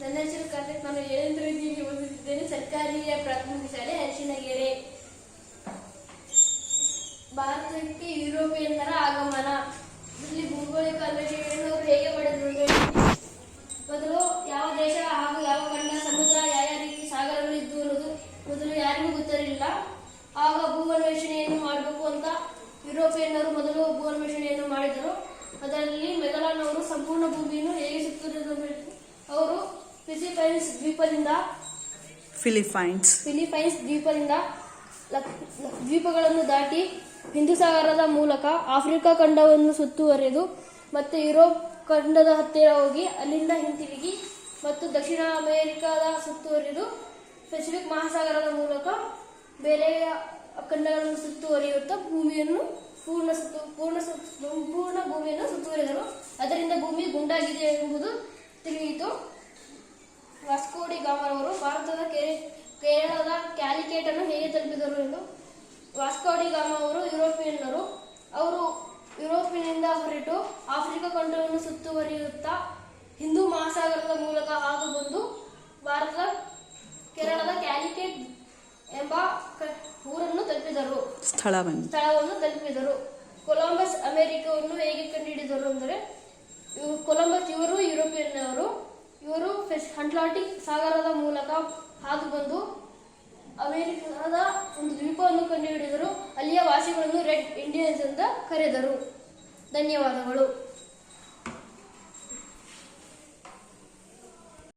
ನನ್ನ ಹೆಸರು ಕಾರ್ತಿಕ್. ನಾನು 7ನೇ ತರಗತಿಯಲ್ಲಿ ಓದುತ್ತಿದ್ದೇನೆ. ಸರ್ಕಾರಿ ಪ್ರಾಥಮಿಕ ಶಾಲೆ ಅರಿಶಿಣಗೆರೆ. ಭಾರತಕ್ಕೆ ಯುರೋಪಿಯನ್ನರ ಆಗಮನ. ಇಲ್ಲಿ ಭೌಗೋಳಿಕ ಅನ್ವೇಷಣೆಯನ್ನು ಅವರು ಹೇಗೆ ಮಾಡಿದ್ರು? ಮೊದಲು ಯಾವ ದೇಶ ಹಾಗೂ ಯಾವ ಖಂಡ, ಸಮುದ್ರ, ಯಾವ ರೀತಿ ಸಾಗರಗಳಿದ್ದು ಅನ್ನೋದು ಮೊದಲು ಯಾರಿಗೂ ಗೊತ್ತಿರಲಿಲ್ಲ. ಆಗ ಭೂ ಅನ್ವೇಷಣೆಯನ್ನು ಮಾಡಬೇಕು ಅಂತ ಯುರೋಪಿಯನ್ನರು ಮೊದಲು ಭೂ ಅನ್ವೇಷಣೆಯನ್ನು ಮಾಡಿದರು. ಅದರಲ್ಲಿ ಮೆಗಲಾನ್ ಅವರು ಸಂಪೂರ್ಣ ಭೂಮಿಯನ್ನು ಹೇಗೆ ಸುತ್ತುವುದು ಅವರು ಫಿಲಿಪೈನ್ಸ್ ದ್ವೀಪದಿಂದ ದ್ವೀಪಗಳನ್ನು ದಾಟಿ ಹಿಂದೂ ಸಾಗರದ ಮೂಲಕ ಆಫ್ರಿಕಾ ಖಂಡವನ್ನು ಸುತ್ತುವರೆದು ಮತ್ತೆ ಯುರೋಪ್ ಖಂಡದ ಹತ್ತಿರ ಹೋಗಿ ಅಲ್ಲಿಂದ ಹಿಂತಿರುಗಿ ಮತ್ತು ದಕ್ಷಿಣ ಅಮೆರಿಕಾದ ಸುತ್ತುವರಿದು ಪೆಸಿಫಿಕ್ ಮಹಾಸಾಗರದ ಮೂಲಕ ಬೇರೆ ಖಂಡಗಳನ್ನು ಸುತ್ತುವರಿಯುತ್ತಾ ಭೂಮಿಯನ್ನು ಪೂರ್ಣ ಭೂಮಿಯನ್ನು ಸುತ್ತುವರಿದರು. ಅದರಿಂದ ಭೂಮಿ ಗುಂಡಾಗಿದೆ ಎಂಬುದು ತಿಳಿಯಿತು. ವಾಸ್ಕೋ ಡಿ ಗಾಮರವರು ಭಾರತದ ಕೇರಳದ ಕ್ಯಾಲಿಕಟ್ ಅನ್ನು ಹೇಗೆ ತಲುಪಿದರು ಎಂದು. ವಾಸ್ಕೋ ಡಿ ಗಾಮ ಅವರು ಯುರೋಪಿಯನ್ನರು. ಅವರು ಯುರೋಪಿನಿಂದ ಹೊರಟು ಆಫ್ರಿಕಾ ಖಂಡವನ್ನು ಸುತ್ತುವರಿಯುತ್ತಾ ಹಿಂದೂ ಮಹಾಸಾಗರದ ಮೂಲಕ ಹಾದು ಬಂದು ಭಾರತದ ಕೇರಳದ ಕ್ಯಾಲಿಕಟ್ ಎಂಬ ಊರನ್ನು ತಲುಪಿದರು, ಸ್ಥಳವನ್ನು ತಲುಪಿದರು. ಕೊಲಂಬಸ್ ಅಮೆರಿಕವನ್ನು ಹೇಗೆ ಕಂಡುಹಿಡಿದರು ಅಂದರೆ, ಕೊಲಂಬಸ್ ಇವರು ಯುರೋಪಿಯನ್ನರು. ಇವರು ಅಟ್ಲಾಂಟಿಕ್ ಸಾಗರದ ಮೂಲಕ ಹಾದು ಬಂದು ಅಮೆರಿಕದ ಒಂದು ದ್ವೀಪವನ್ನು ಕಂಡುಹಿಡಿದರು. ಅಲ್ಲಿಯ ವಾಸಿಗಳನ್ನು ರೆಡ್ ಇಂಡಿಯನ್ಸ್ ಅಂತ ಕರೆದರು. ಧನ್ಯವಾದಗಳು.